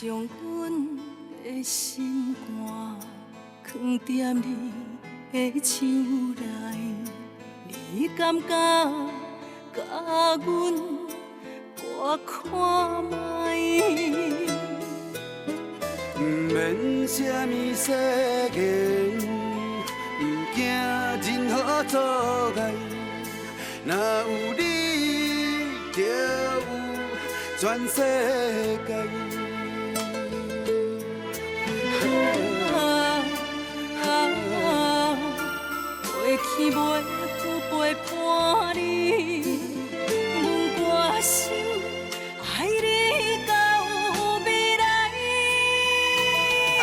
将阮的心肝藏踮你的手内，你敢甲阮我看卖？不免什么世间，不惊任何阻碍，若有你，就有全世界。过去袂有陪伴你，阮决心爱你到未来。爱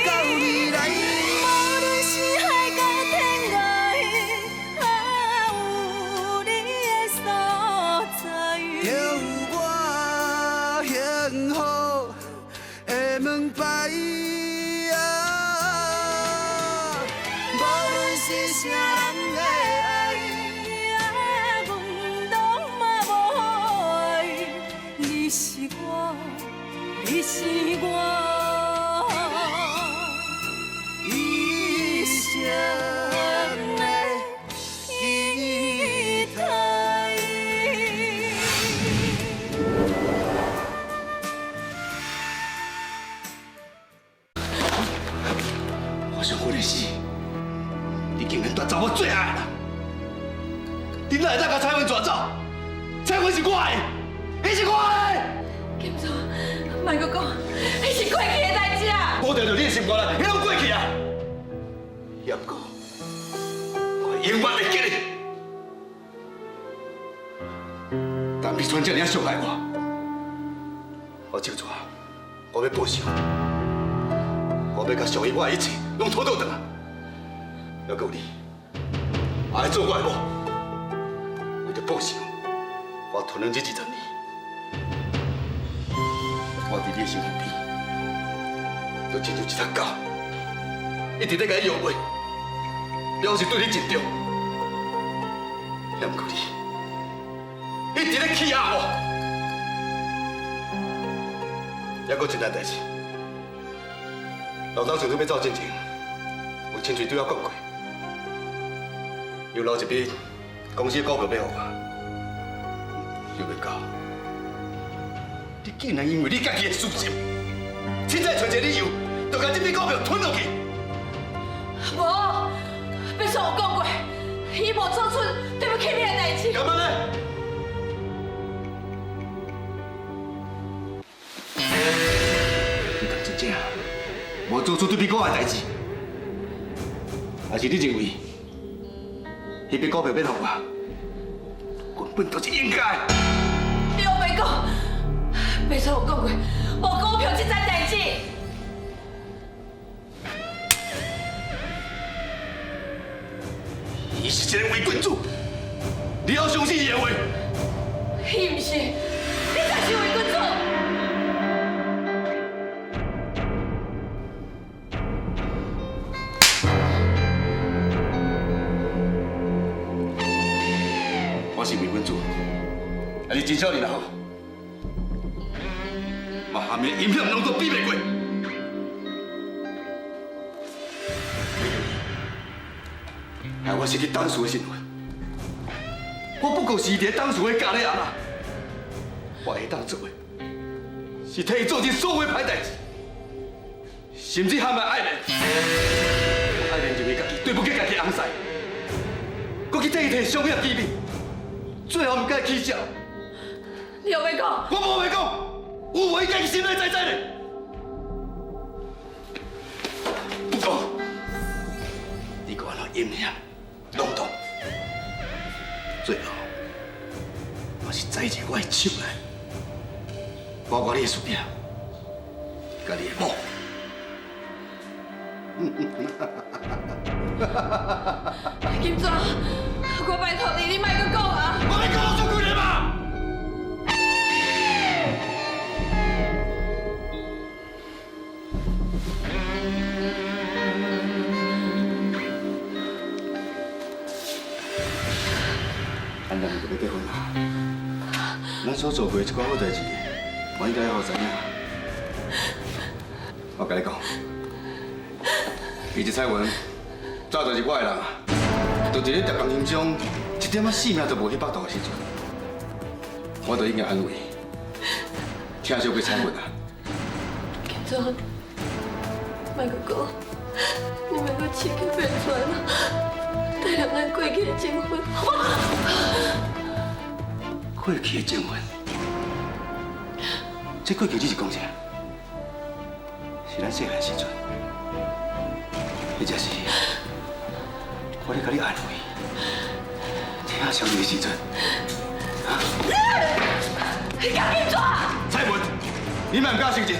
到未来。无论是海角天涯，有你的所在，就有我幸福的门牌。无论是啥人的爱，阮拢嘛无爱。你是我，你是我。一生的期待。我想我的死，你竟然夺走我最爱的人！你哪会当甲彩云抓走？彩云是我的，伊是我的。金总，莫阁讲，迄是过去的代志啊！保定着你的心肝啦，迄拢过去啊。也不过，我永远会记你。当你全这样伤害我，我照做，我要报仇。我要把属于我的一切拢讨倒回来。还有你，我来做我的某。为着报仇，我吞忍这20年。我伫你的身躯边，就亲像一只狗，一直在甲你摇尾，表示对你尽忠。还不过你，一直在欺压我。还有一件代志，老张上次要走进前，有亲嘴对我讲过，又留一笔公司的股票要互我，又未到。你竟然因为你家己的私心，凊彩找一个理由，就把这笔股票吞落去。无，别说有讲过，伊无做出对不起你的代志。干嘛呢？你敢真正无做出对比我的代志，还是你认为迄笔股票要互我，根本就是应该？你又别讲，别说有讲过，无股票这件代志。伊是一个伪君子，你要相信伊的话。伊毋是，你才是伪君子。我是伪君子，还是真少年也好，嘛下面阴险拢都比袂过。害我失去当事的身份，我不过是伫当事的家里阿啦。我会当做的，是替伊做尽所有的歹代志，甚至含埋爱恋。我爱恋认为家己对不起家己的翁婿，搁去替伊摕商业机密，最后唔甲伊起笑。你又别讲，我无话讲，有话家己心内知呢。不过，你给我那阴险、笼统，最后我是栽入我的手内，包括你的事业，甲你的某。金总，我拜托你，你莫阁讲啊！我要讲我做几年嘛？咱两个要结婚啊！咱所做过一寡好代志，我应该要互知影。我甲你讲，伊这彩云早就是我的人啊，就是咧叶公心中一点仔性命都无迄百度的时阵，我都已经安慰，听小过彩云啊。金总，莫阁讲，你莫阁刺激变出来了，带两咱过去的情分，好吗？过去的情分，这过去你是讲啥？是咱细汉时阵，或者是我咧甲你安慰、听小你的时阵，啊？你赶紧抓！彩云，你莫唔敢承认，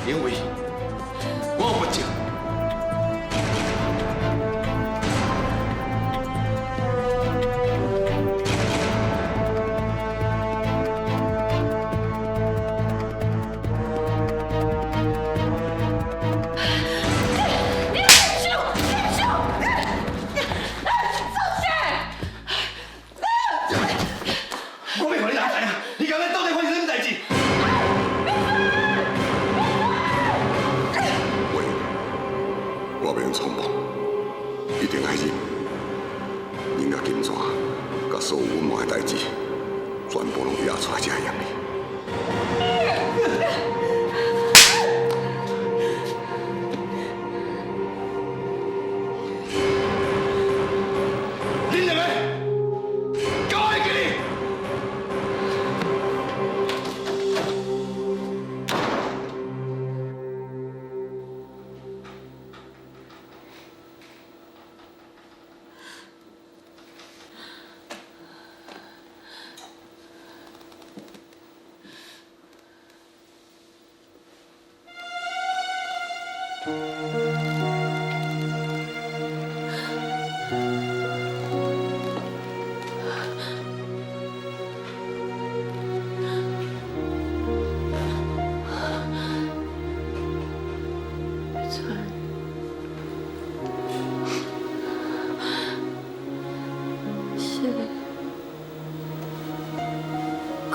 因为我有物证。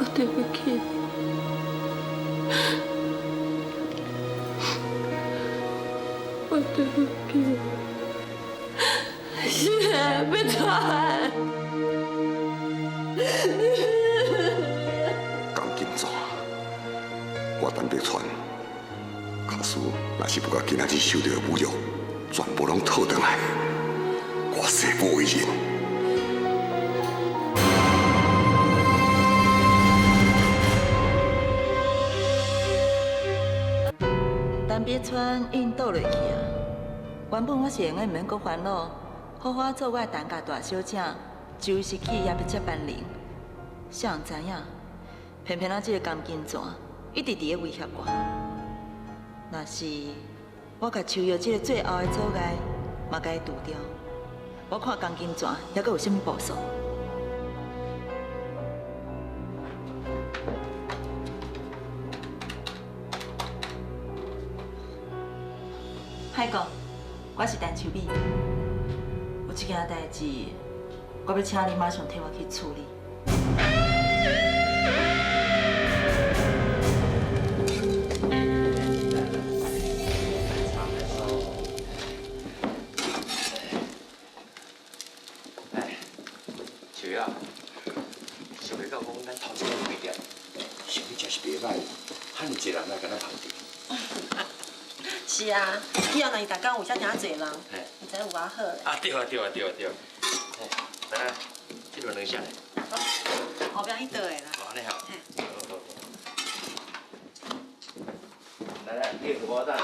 我对不起你，我对不起你，是别传。钢筋纸，我等别传。假使若是不甲今仔日受到的侮辱，全部拢讨回来，我誓不为人。 单别川印倒落去啊！原本我是用个唔免阁烦恼，好好做我的当家大小姐，就是企业要接班人。谁人知影？偏偏啊，这个钢筋线一直伫咧威胁我。若是我甲秋瑶这个最后的阻碍，嘛甲伊除掉，我看钢筋线还阁有甚物步数。 海哥，我是陈秋美，有一件代志，我要请你马上替我去处理。哎，秋瑶，想要到讲咱头前开店，生意真是袂歹，汉济人来跟咱捧场。是啊，以后若是逐工有遮尔济人，唔知有偌好咧。啊，对啊，对啊，对啊，对啊。来来，这轮两下嘞。后壁迄桌的啦。好，你好。来来，这个荷包蛋。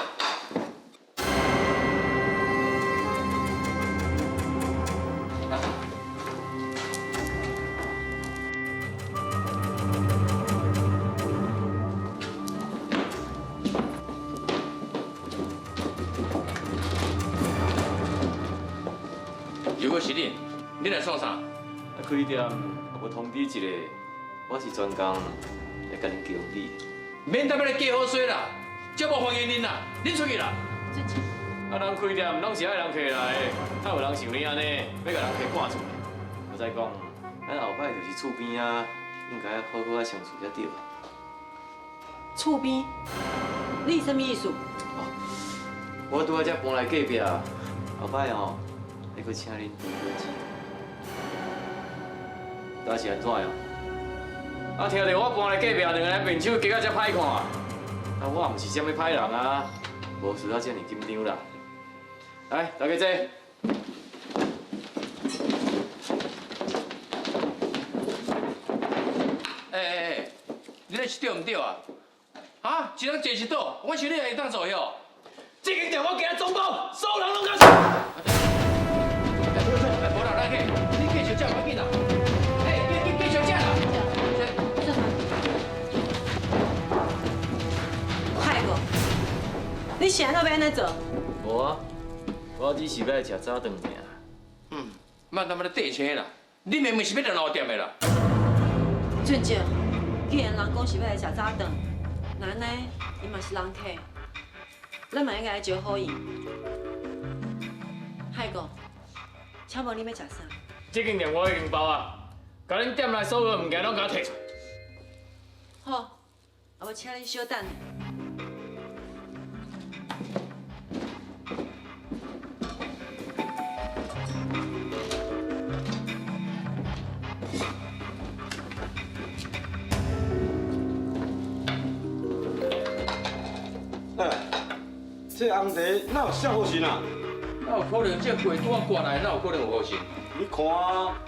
如果是你，你来创啥？开店，我通知一下，我是专工来甲恁经理。免特别来加好水啦，这无欢迎恁啦，恁出去啦。啊，人开店拢是爱人客来的，哪有人像你安尼要甲人客赶出来？我再讲，咱后摆就是厝边啊，应该好好啊相处才对。厝边，你是什么意思？我拄仔才搬来隔壁，后摆吼，会阁请恁多喝一。那是安怎样？啊，听着我搬来隔壁，两个人面手加到遮歹看，啊，我毋是啥物歹人啊，无需要遮尔紧张啦。来，大家坐。你咧是对毋对啊？啊，一人坐一桌，我想你也会当做哟。这间店我今日总包，所有人拢敢无啦，咱去，你继续食快紧啦。继续食啦。海哥，你现在要安怎做？无啊，我只是要食早顿尔。莫他妈咧缀车啦！你明明是要来老店的啦。俊姐，既然人讲是要来食早顿，那安尼伊嘛是人客，咱嘛应该来招呼伊。海哥，请问你要食啥？这间店我已经包啊，甲恁店内所有物件拢甲我摕出。好，啊，我请你稍等。这红茶哪有啥好心啊？哪有可能这货拄啊挂来，哪有可能有好心？你看啊，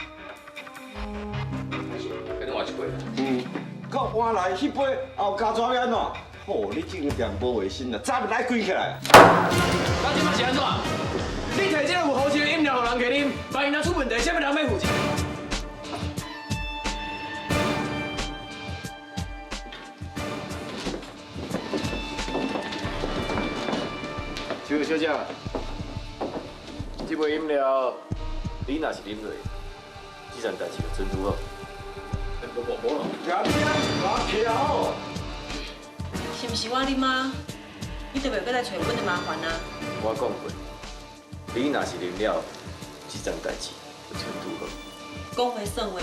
给你换一杯。到换来迄杯后加怎样喏？哦，你这间店无卫生啦，早就来关起来。那即摆是安怎？你摕这个有好心的饮料互人客啉，万一若出问题，啥物人要负责？小小姐，这杯饮料你若是啉落，这件代志就准拄好。无咯，两边拿起好。是毋是我啉啊？你就袂搁来找阮的麻烦啊？我讲过，你若是啉了，这件代志就准拄好。讲话算话，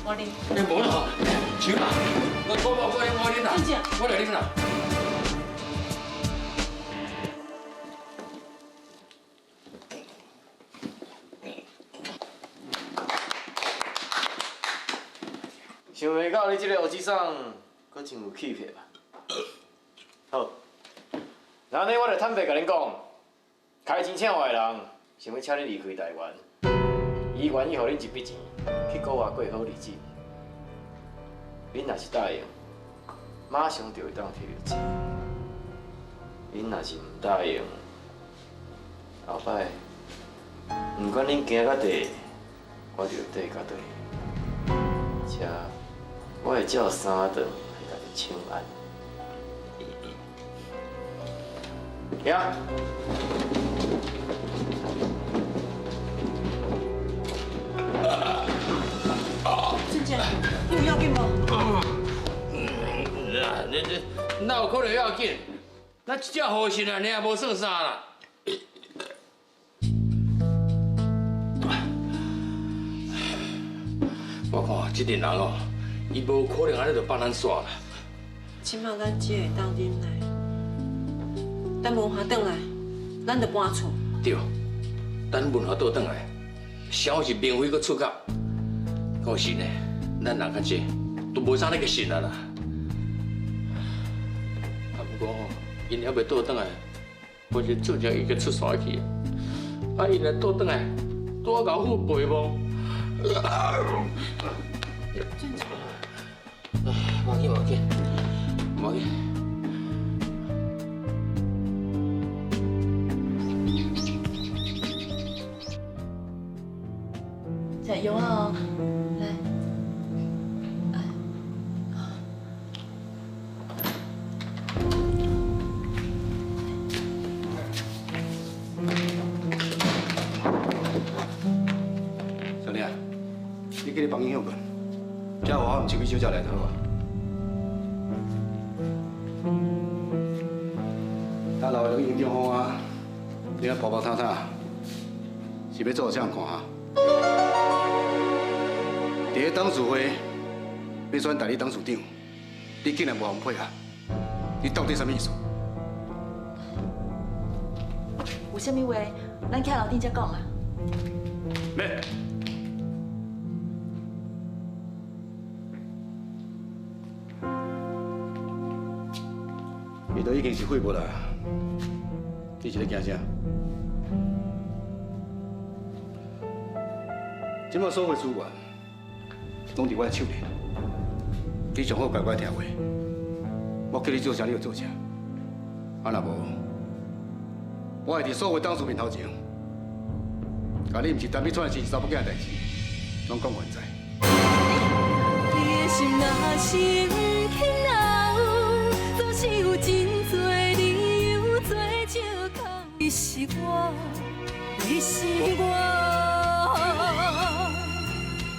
我啉。无咯，手啦，我啉啦，我来啉啦。想袂到你这个乌鸡桑，阁真有气魄吧？好，那安尼我就坦白甲恁讲，开钱请我的人想要请你离开台湾，伊愿意互恁一笔钱去国外过好日子。恁若是答应，马上就会当摕到钱；恁若是唔答应，后摆不管恁行到地，我就缀到底。而且我会照3顿来甲你请安。呀！俊杰，你有要紧无？哪有可能要紧？咱一只好心啊，你也无算啥啦。我看这个人哦，伊无可能安尼就放咱煞啦。起码咱只会当忍耐，等文化转来，咱就搬厝。对，等文化倒转来，小是明辉搁出价，讲实呢，咱人较济都无啥那个信啊啦。啊，不过吼，因还袂倒转来，我是做只伊个出山去，啊，伊若倒转来，拄啊甲我陪无。无紧无紧，无紧。加油啊！来，小丽啊，你去你房间休困，这下我唔手机小姐来好啊。大老的营长风啊，你啊跑跑探探，是要做啥看啊？第一董事会要选代理董事长，你竟然无互配合，你到底什么意思？有啥物话，咱徛楼顶才讲啊。免。伊都已经是废物啦，你是咧惊啥？即摆所有资源拢伫我手里，你上好乖乖听话。我叫你做啥，你就做啥。啊，若无，我会伫所有董事面头前，甲你毋是单笔串的是查某囝的代志，拢讲完在。你的心若是不肯留，总是有真多理由做借口。你是我，你是我。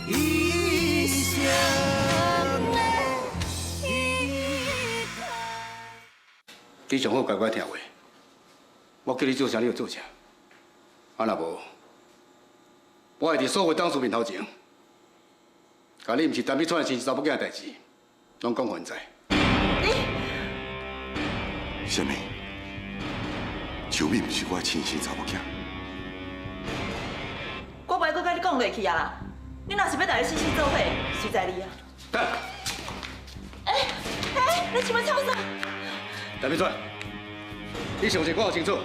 一生的依靠。你上好乖乖听话，我叫你做啥，你就做啥。啊，若无，我会伫所有董事面头前，甲你毋是单笔串的是查某囝的代志，拢讲完在。什么？秋美毋是我亲生查某囝？我袂搁甲你讲落去啊啦！你若是要带你死死做伙，实在你啊！干！你想要创啥？单笔串，你相信我有清楚，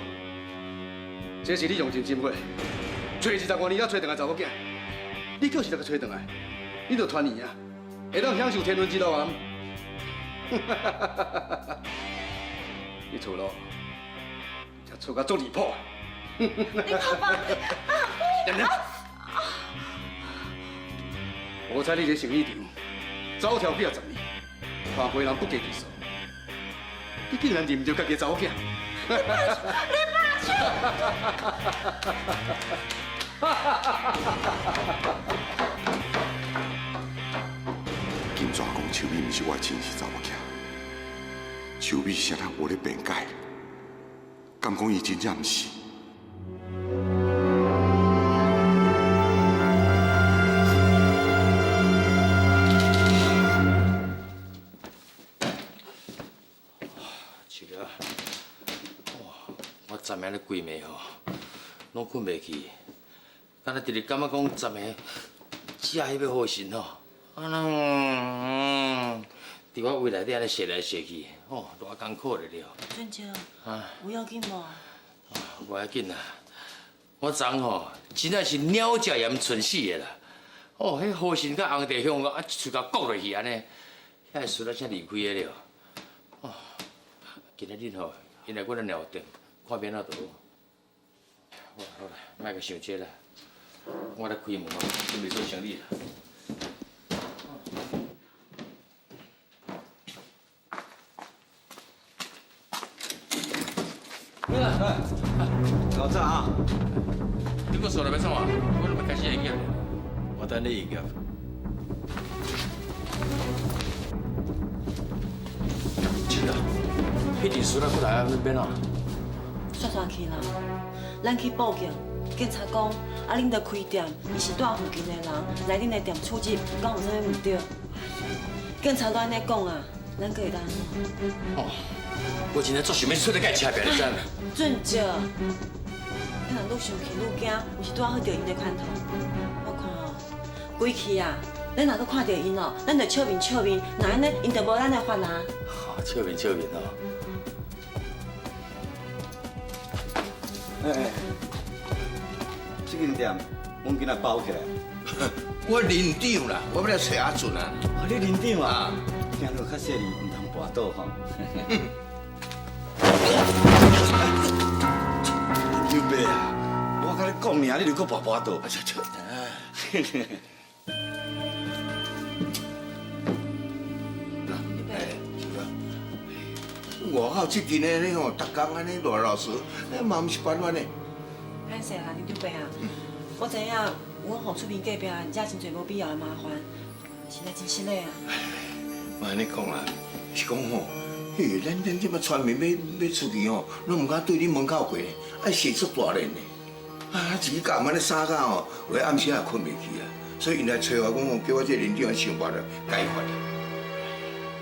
这是你用尽心血，找25年才找回来查某囝，你就是那个找回来，你就传你啊，会当享受天伦之乐啊！你错咯，才错甲足离谱。你靠吧！我猜你这生意场走跳几啊10年，看过人不计其数，你竟然认着家己查某囝！你爸去！金抓讲秋美毋是我亲生查某囝，秋美是啥人无咧辩解？敢讲伊真正毋是？昨暝咧规暝吼，拢困袂去，敢若直直感觉讲昨暝食迄要好神吼，伫我胃内底安尼射来射去，哦，偌艰苦咧了。俊姐，有要紧无？无要紧啦，我昨吼真正是鸟食盐存死的啦。哦，迄好神甲红地香啊，一喙甲割落去安尼，遐事啊才离开的了。哦，今仔日吼，因来我来尿店。看变哪倒，好啦，莫阁想这啦，我来开门哦，准备做生意啦。老早啊，你搁说来要创啊？我都要开始营业了。我等你营业。真啊，迄件事啊，过来那边啊。算去啦，咱去报警，警察讲啊，恁在开店，伊是住附近的人来恁的店出入，敢有啥物唔对？警察都安尼讲啊，咱可会当？哦，我真正足想要出来甲伊车票，你知影？俊姐，咱若愈想去愈惊，毋是拄好着因的款头。我看哦，规气啊，咱若搁看到因哦，咱着笑面笑面，那安尼因着无咱的法啦。笑面笑面哦。这间店阮今仔包起来。我认长啦，我要来找阿俊啊。你认长啊？行路较细腻，唔通跋倒吼。牛伯啊，我甲你讲尔，你就搁跋倒。外口这间的你吼，逐工安尼乱老师，嘛毋是办法呢。歹势啦，林长伯啊，我知影阮互厝边隔壁惹真侪无必要的麻烦，实在真失礼啊。莫安尼讲啦，是讲吼，嘿，咱即摆村民要出去吼，拢唔敢对你门口过呢，爱写出大连呢。啊，自己甲安尼三更吼，有暗时也困袂去啊，所以因来找我讲，叫我这林长想办法解决。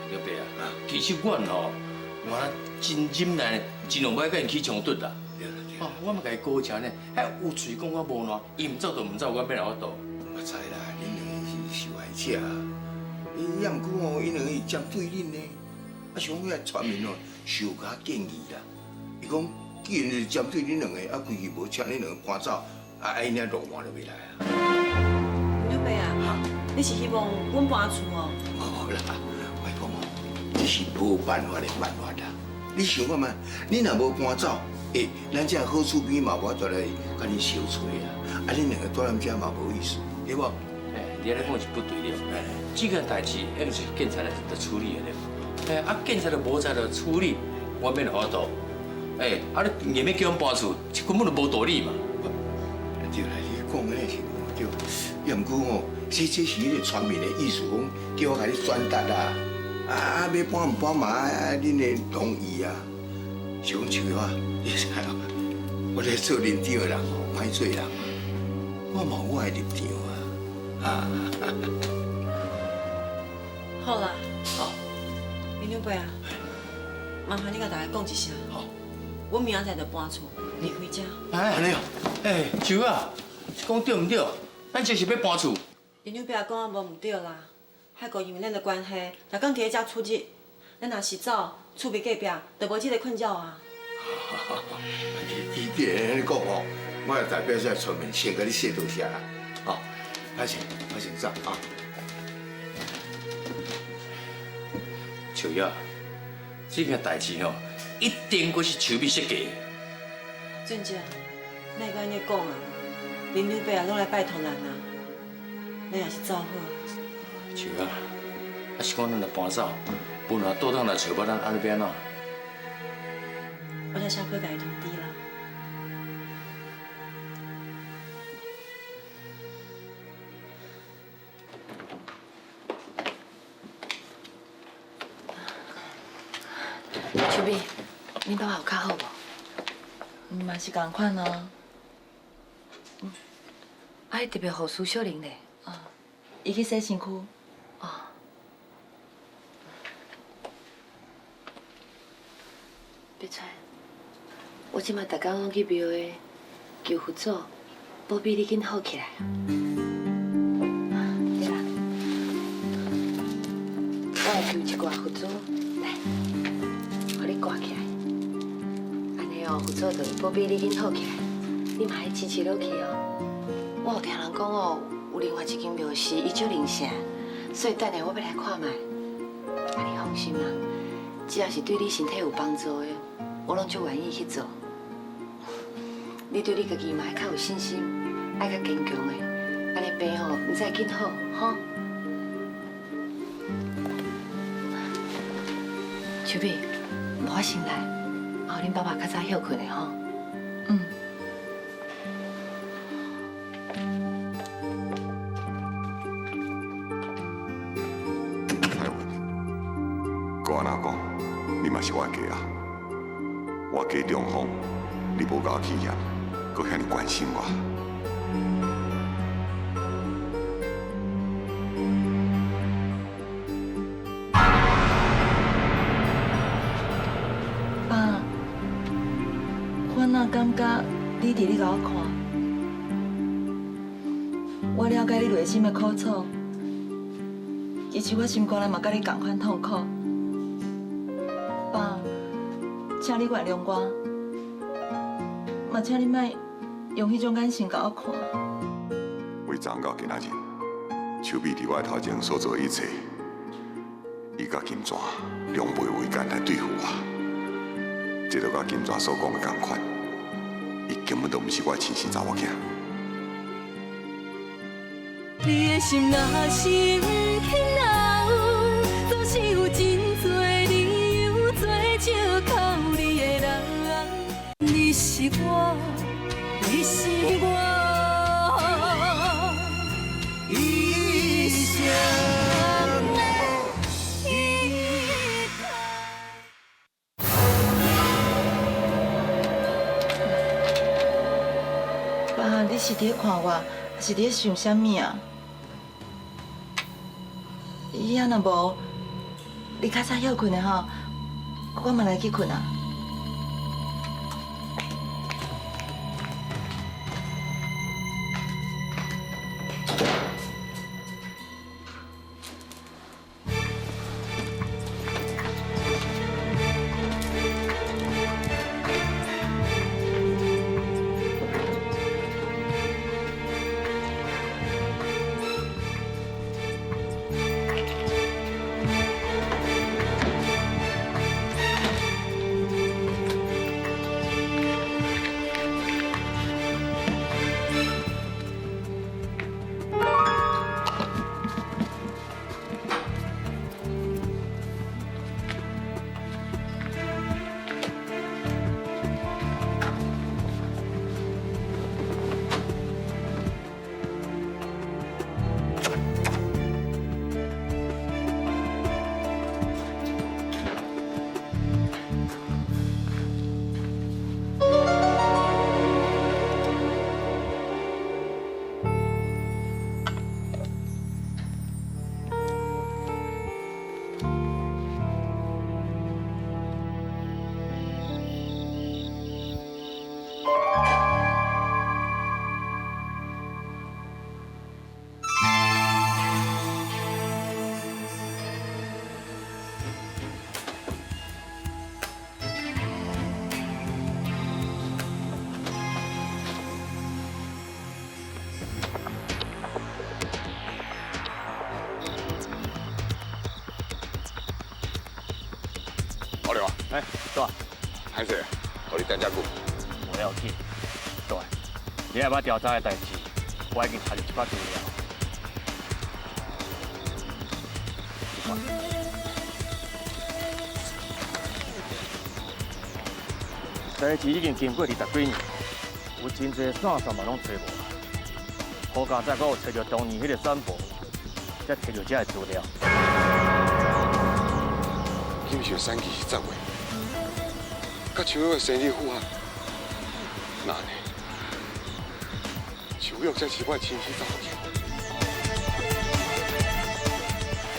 对伯啊，其实阮吼，我真忍耐，尽量袂甲因起冲突啦。哦，我嘛甲伊高请呢，还有嘴讲我无烂，伊唔走就唔走，我要哪法度？我知啦，恁两个是受害者，也毋过哦，因两个是针对恁呢。啊，想遐村民哦，是有甲建议啦。伊讲，既然是针对恁两个，啊，规矩无请恁两个搬走，啊，因遐落换就袂来啊。刘伯啊，你是希望阮搬厝哦？无啦，我讲哦，这是无办法的办法啦。你想看嘛，你若无搬走，咱这好厝边嘛无再来甲你相找啊。啊，恁两个住咱遮嘛无意思，对无？你安尼讲是不对了。这件代志应是警察来处理的了。警察都无在来处理，我免法度。你硬要叫阮搬厝，这根本就无道理嘛。对啦，你讲的是对，也毋过哦，这是迄个村民的意思，讲叫我甲你转达啦。要搬唔搬嘛，恁的同意啊。是讲像我，你知哦，我咧做林长的人哦，歹做人，我嘛有我的立场啊。好啦，好，林刘伯啊，麻烦你甲大家讲一声。好，我明仔载就搬厝，离开遮。安尼哦，秋啊，讲对唔对？咱就是要搬厝。林刘伯讲啊，无唔对啦。海哥因为咱的关系，逐工伫咧遮出入，咱若是走，厝边隔壁就无这个困扰啊。你安尼讲哦，我也代表这村民先甲你谢多谢啦。好，我先走啊。秋雅，这件代志吼，一定阁是秋美设计的。俊姐，哪会安尼讲啊？林刘伯啊，拢来拜托咱啊，咱也是走好。秋雅，是讲咱来搬走，本来倒当来找我，咱安尼要安怎？我在下课甲伊通知啦。秋美，你爸爸有较好无？嘛是共款啊。啊，特别护苏小玲咧。伊去洗身躯。别出，我即马逐工拢去庙的求佛祖，保庇你紧好起来。对啦，我来求一挂佛祖，来，互你挂起来。安尼哦，佛祖就保庇你紧好起来。你嘛爱支持落去哦。我有听人讲哦，有另外一间庙是伊足灵性，所以等下我要来看卖。啊，你放心啦，只要是对你身体有帮助的。我拢足愿意去做。你对你家己嘛爱较有信心，爱较坚强的，安尼病吼唔再紧好，吼。秋美，无我先来，后恁爸爸较早休困的吼。彩云，我安那讲，你嘛是我的家啊。我家中风，你无甲我气嫌，阁遐尼关心我。爸，我哪感觉你伫咧甲我看？我了解你内心的苦楚，其实我心肝内嘛甲你同款痛苦。爸，请你原谅我，嘛请你莫用迄种眼神甲我看。为昨到今仔日，秋美伫我头前所做的一切，伊甲金泉两倍为奸来对付我，这就甲金泉所讲的同款，伊根本都毋是我的亲生查某囝。你的心若是轻留，总是有真多理由做借靠你的人。你是我，你是我一生的依靠。爸，你是伫咧看我，还是伫咧想啥物啊？伊安若无，你较早休困的吼，我嘛来去困啊。老刘啊，哎，对啊，歹势，互你等遮久。我要去。对，你下捌调查的代志，我已经查入一寡资料。你看，代志已经经过20几年，有真侪线嘛拢找无。好佳在我有找到当年迄个散步，才摕到这个资料。金秀产期是10月，甲秋月生日符合，那呢？秋月才是我的亲生查某囝。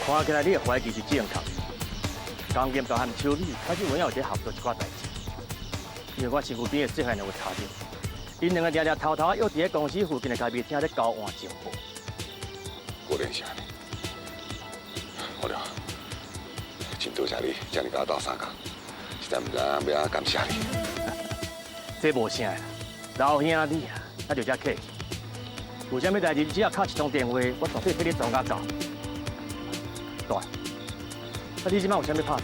看起来你的怀疑是正确。江监就和秋美开始有影有在合作一寡代志，因为我身躯边的细汉有查到，因两个常常偷偷约伫咧公司附近的咖啡厅咧交换情报。果然是安尼。好了，真多谢你，将你甲我斗相共，实在唔知影要安感谢你。这无啥啦，老兄弟啊，那就遮客气。有啥物代志，只要敲一通电话，我绝对替你做甲到。对，啊，你即摆有啥物拍算？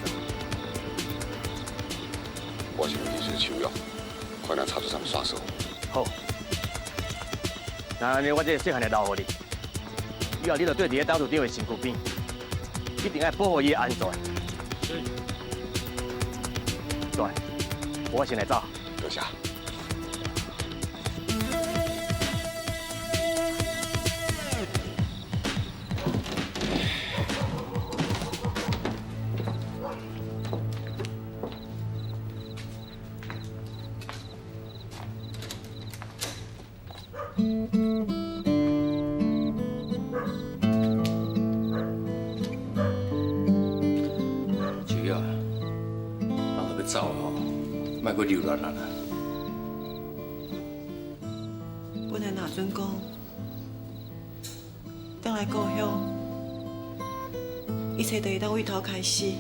我想去找秋月，看咱查出啥物线索。好，那安尼我这个细汉的留互你，以后你着对伫咧岛主长的身躯边，一定要保护伊的安全。对，我先来走。多谢。秋月，人都要走吼，莫阁留恋啦。本来那阵讲，等来故乡，一切就会当为头开始。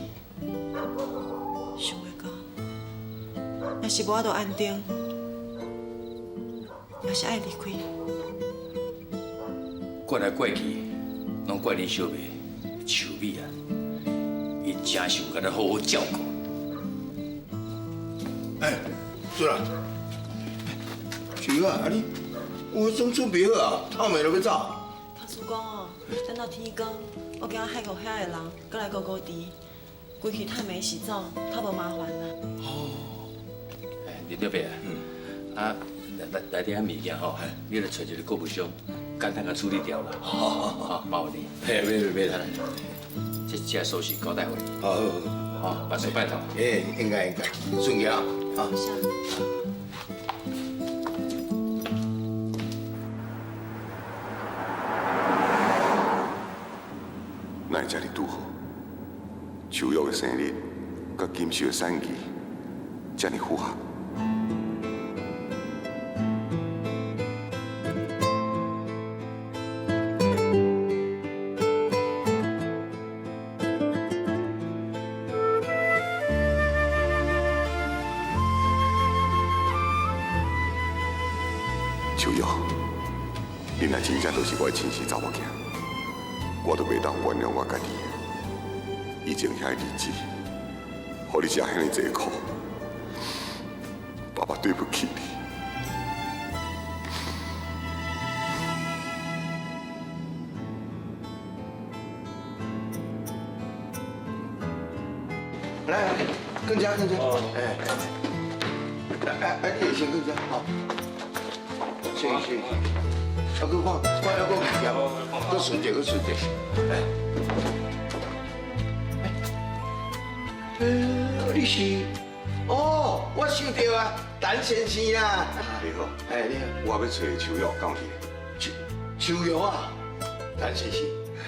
想袂到，若是无法度安定，也是爱离开。怪来怪去，拢怪你小妹、秋美啊，伊真是有甲你好好照顾。哎，做啦。秋月啊，我总准备好啊，透暝就要走。他叔讲哦，等到天光，我惊海口遐的人过来高高猪，规气探暝时走，较无麻烦啦。哎，林德伯啊，啊，内底遐物件吼，你来找一个购物商，简单甲处理掉啦。好，麻烦你。嘿，别谈了，这收拾交代互你。好，好，拜托拜托。哎，应该，顺去啊，啊。哪会遮尔拄好？秋玉的生日，甲金秀的产期，这么符合。秋玉，你若真正都是我的亲生查某囝，我都袂当原谅我家己。以前遐日子，互你吃遐尼济苦，爸爸对不起你。来，更加。你先更加好。谢。啊，佮看，还要佮物件，佮顺者，你是？哦，我想到啊，陈先生啦。你好，你好，我要找秋玉，敢有去？秋玉啊，陈先生，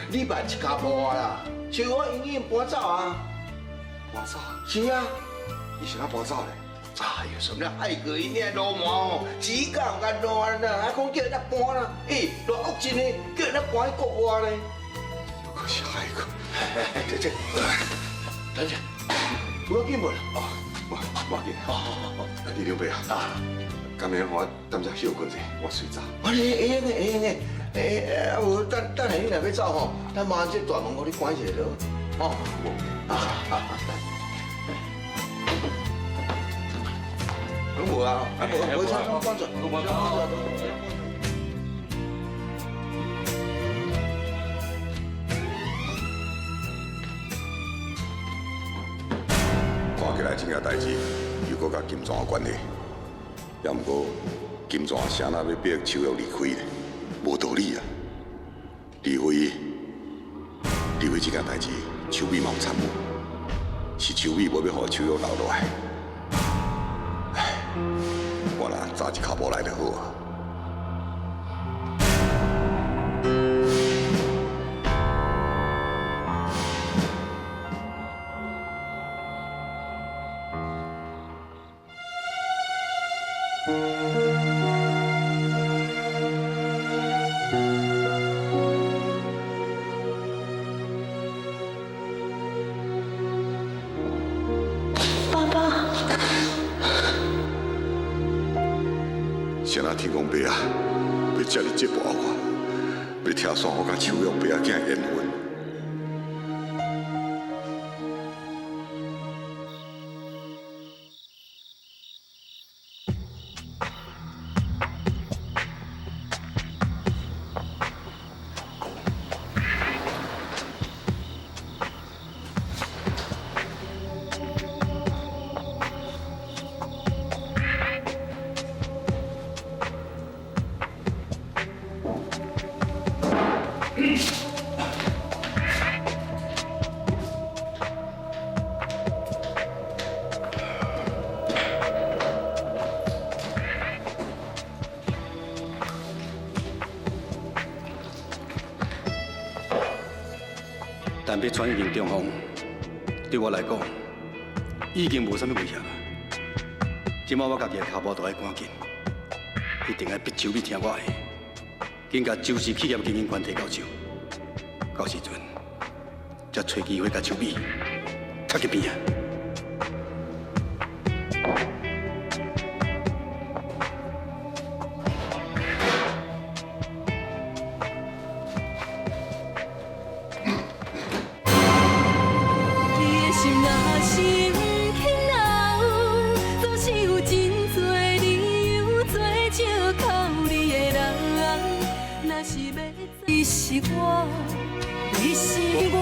你办一家无啊啦？秋玉已经搬走啊。搬走？是啊。伊是哪搬走嘞？哎呦，什么爱过因遐流氓哦，只讲干乱啦，还讲叫人搬啦，偌恶真的，叫人搬去国外呢。可是害过。这，等下，有要紧无啦？无紧。好，你两杯啊。今日我等下休困者，我睡觉。会用的。啊无，等下你若要走吼，咱麻烦这大门互你关起来咯。哦，无啊，无差关住。看起来这件代志又搁甲金庄有关系，也毋过金庄谁那要逼秋玉离开呢？无道理啊！离婚这件代志，秋美嘛有参与，是秋美无要互秋玉留落来。我若早一口无来就好啊！谁那天公伯啊，要遮尔折磨我，要听说我甲秋玉伯仔囝缘分。但要转进中方，对我来讲已经无啥物威胁啊！即摆我家己的头毛都要赶紧，一定要逼周美听我的，紧甲周氏企业经营权提到手，到时阵才找机会甲周美踢去边啊！你是我，你是我，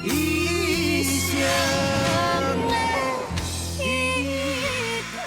一生的依靠。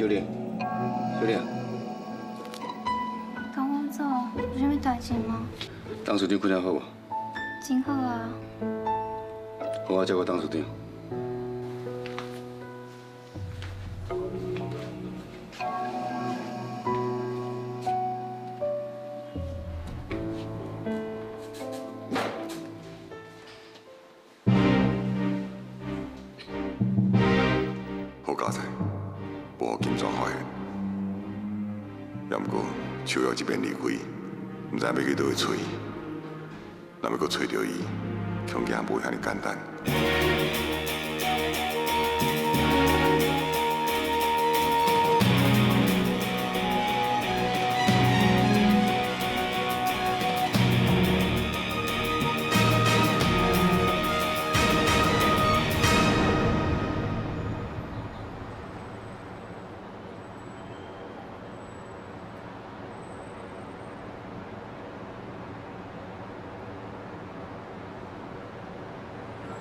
玲，小玲，跟我走，有啥物代志吗？董事长困了好无？真好啊。好，我照顾董事长。好佳哉，无互金庄发现。也毋过秋瑶这边离开，毋知要去倒位找伊。若要搁找到伊，恐惊无遐尼简单。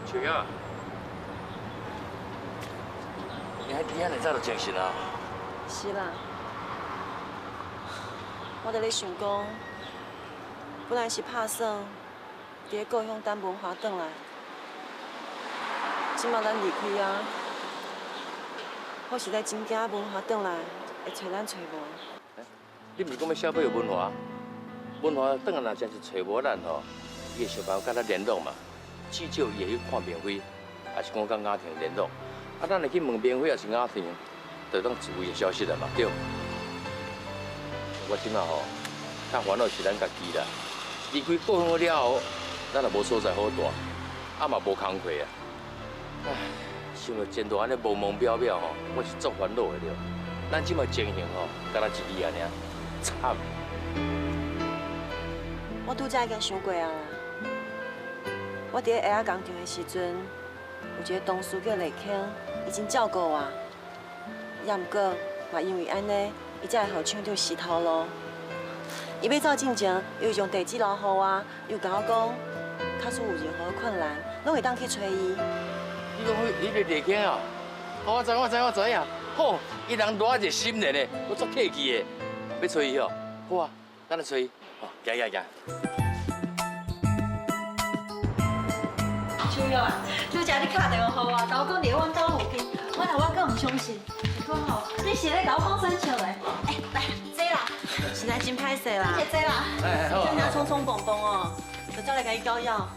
秋雅，你还能早就精神啊？是啦，我伫咧想讲，本来是打算伫咧故乡等文华转来，即马咱离开啊，或是在真惊文华转来会找咱找无。你毋是讲要小配有文华？文华转来若真是找无咱吼，伊会想办法甲咱联络嘛。至少伊会去看免费，也是讲甲雅婷联络。啊，咱会去问免费，也是雅婷，就当自卫的消息了嘛，对。我即马吼，较烦恼是咱家己啦。离开故乡了后，咱也无所在好住，啊嘛无工课啊。唉，想到前途安尼无梦渺渺吼，我是足烦恼的了。咱即马情形吼，敢若一字安尼，惨。我拄则已经想过啊啦。我伫咧下仔工厂的时阵，有一个同事叫丽卿，伊真照顾我。也毋过，嘛因为安尼，伊才会互抢着死头路。伊要走进前，又用地址留予我，又甲我讲，假使有任何困难，拢会当去找伊。你讲你个丽卿啊？我知影。好，伊人偌热心的呢，我足客气的。要找伊哦，好啊，咱来找伊。哦，行。秋瑶啊，拄则你打电话给我，甲我讲伫阮兜附近，我阁唔相信。我吼，你是咧甲我讲生笑的？来，坐啦。现在真歹势啦。坐啦。好。这样匆匆蹦蹦哦，就走来甲伊搞扰。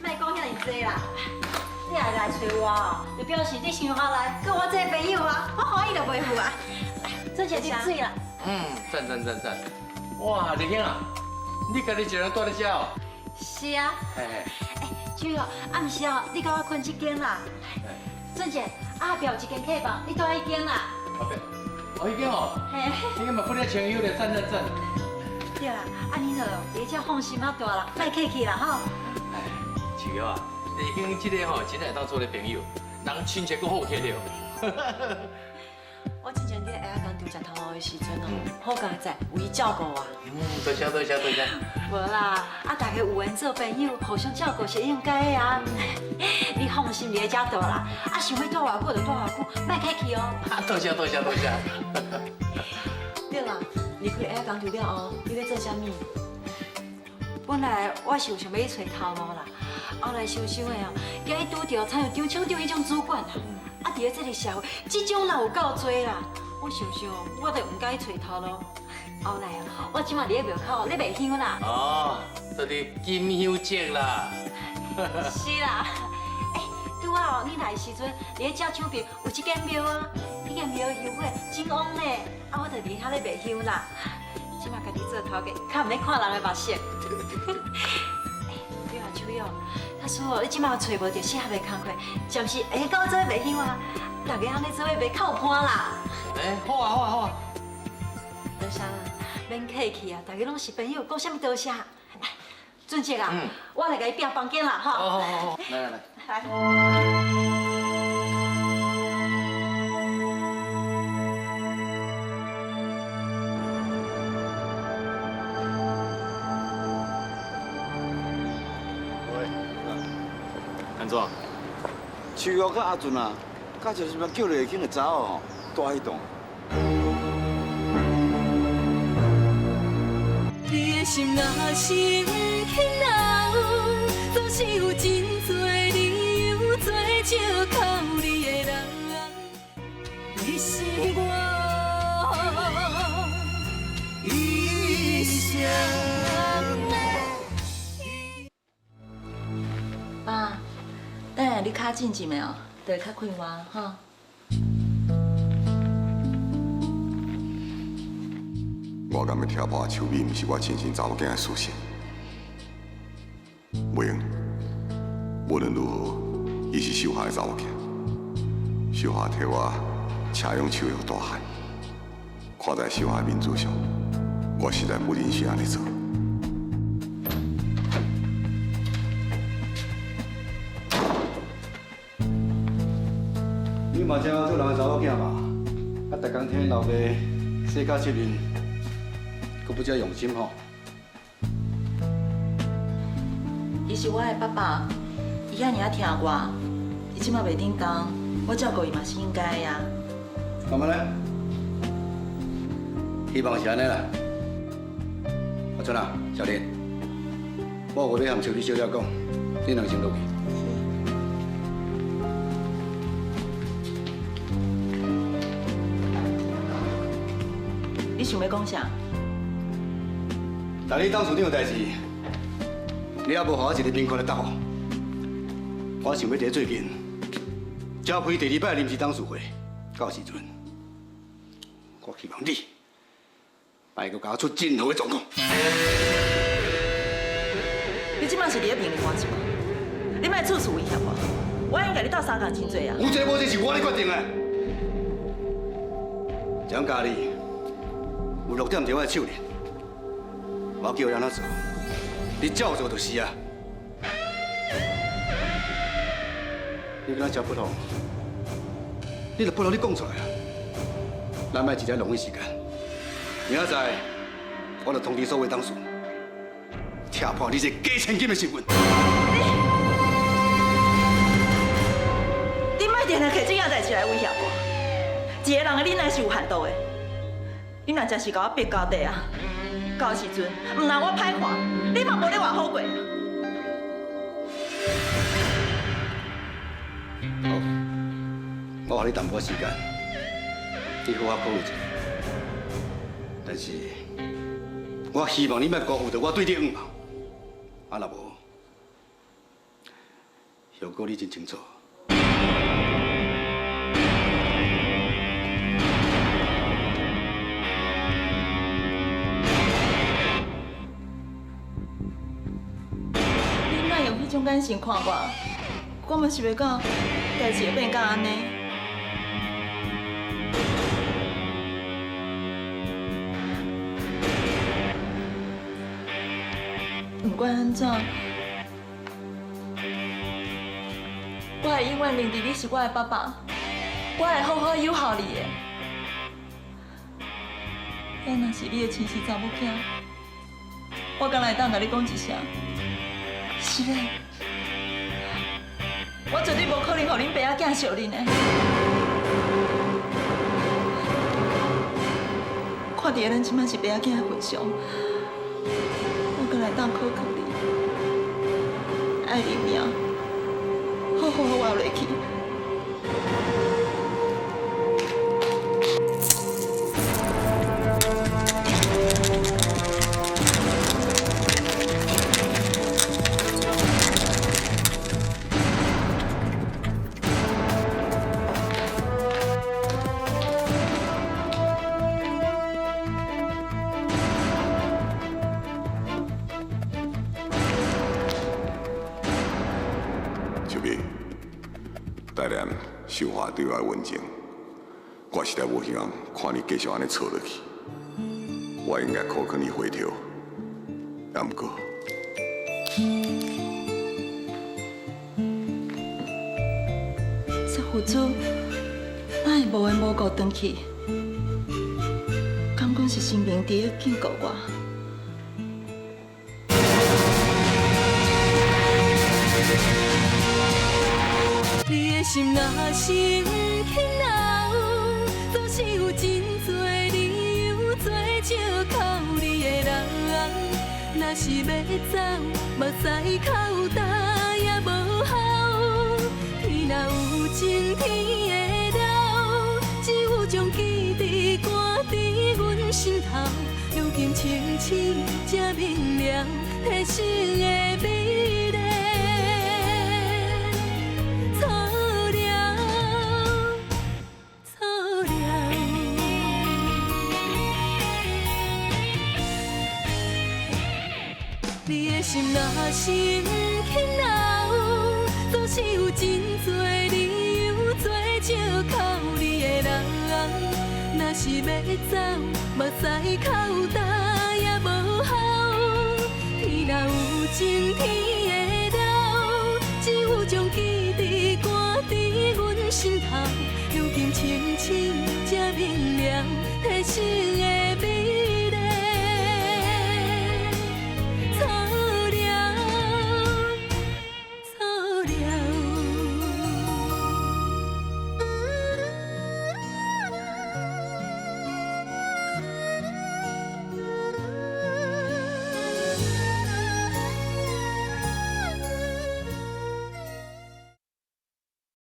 莫讲遐尼济啦，你来找我哦，就表示你想要来跟我做朋友啊，我欢喜就袂负啊。这姐你水啦。赞。哇，丽卿啊，你家己一个人住咧遮哦？是啊。秋瑶，暗时哦，你甲我困一间啦。俊杰，后壁有一间客房，你住迄间啦。哦，迄间哦。嘿。你嘛不咧亲友咧，赞。对啦，你就伫遮放心啊，大人，莫客气啦吼。秋瑶啊，丽卿这个吼，真会当做咧朋友，人亲切搁好客了。我之前伫下仔工厂食头路的时阵哦，好佳哉，有伊照顾我。多谢。无啦，大家有缘做朋友，互相照顾是应该的啊。你放心，伫遮住啦，想要住偌久就住偌久，莫客气哦。多谢。对啦，离开下仔工厂了后，你要做啥物？本来我是有想要去找头路啦，后来想的哦，今日拄到参与厂长迄种主管啦。伫咧这个社会，这种人有够多啦。我想，我就唔该找头路。后来我即马伫咧庙口咧卖香啦。哦，就是金香节啦。是啦。拄好你来的时阵，伫咧遮厂边有一间庙啊，迄间庙香火真旺呢。我就伫遐咧卖香啦。即马家己做头家，较唔咧看人的目色。对啊，秋瑶。假使你即马找无到适合的工课，暂时会跟我做卖香啊，大家安尼做卖较有伴啦。好啊。多谢啦，免客气啊，大家拢是朋友，讲啥物多谢。俊杰啊，我来甲你订房间啦，吼。好，来。安怎？秋瑶甲阿俊啊，假就是要叫丽卿就走哦。大迄栋。你的心若是不肯留，总是有真多理由做借口。你的人，你是我一生的。爸，等下你卡进前的哦，就会较快活吼。我敢要挑拨秋美，毋是我亲生查某囝的事情。袂用，无论如何，伊是秀华的查某囝。秀华替我车用手续大汉，看在秀华的面子上，我实在不忍心安尼做。你嘛正做人的查某囝嘛，啊，逐工听老爸洗甲七面，佫不遮用心吼。伊是我的爸爸，伊遐尔啊疼我，伊即马袂叮当，我照顾伊嘛是应该的呀。慢慢来，希望是安尼啦。阿春啊，小莲，我有话要和秋丽小姐讲，你两先落去。你想要讲啥？但你当处长的代志，你也无互我一个明确的答复。我想要伫最近召开第2摆临时董事会，到时阵，我希望你卖个交出任何的状况。你即摆是伫咧命令我是无？你莫处处威胁我，我已经甲你斗相共真多啊！有这无这是我咧决定的。蒋家里有6点伫我的手里，我叫你安怎做，你照做就是啊。你跟他交不通，你就不如你讲出来啊！咱莫直接浪费时间。明仔载，我就通知所有董事，踢破你这假千金的新闻。你莫定定摕这样代志来威胁我，一个人的忍耐是有限度的。你若真是甲我逼到底啊，到时阵唔让我歹看，你嘛无咧偌好过。好，我给你淡薄时间，你好好考虑一下。但是，我希望你莫辜负着我对你的愿望。啊，若无，后果你真清楚。你哪用迄种眼神看我？我嘛是袂讲代志会变甲安尼。不管安怎，我会永远认定你是我的爸爸，我会好好友好你的。咱若是你的亲生查某囝，我敢会当甲你讲一声，是嘞。我绝对无可能让恁爸仔囝笑恁的。看在咱即摆是爸仔囝的份上，我阁来当考考你，爱你命，好好活落去。带念秀华对我的温情，我实在无希望看你继续安尼错落去。我应该考劝你回头，也毋过，这父子哪会无缘无故回去？敢讲是生命伫咧警告我？你的心若是不肯留，总是有真多理由做借口你的人。若是要走，目屎口干也无效。天若有情，天会了，只有将记忆挂伫阮心头。如今清醒才明了，提醒的美丽。错了，错了。你的心若是不肯留，总是有真多理由做借口你的人。若是要走，目屎口干也无效。天若有情，天会了，只有将记忆挂伫阮心头。如今清醒才明了，提醒的美。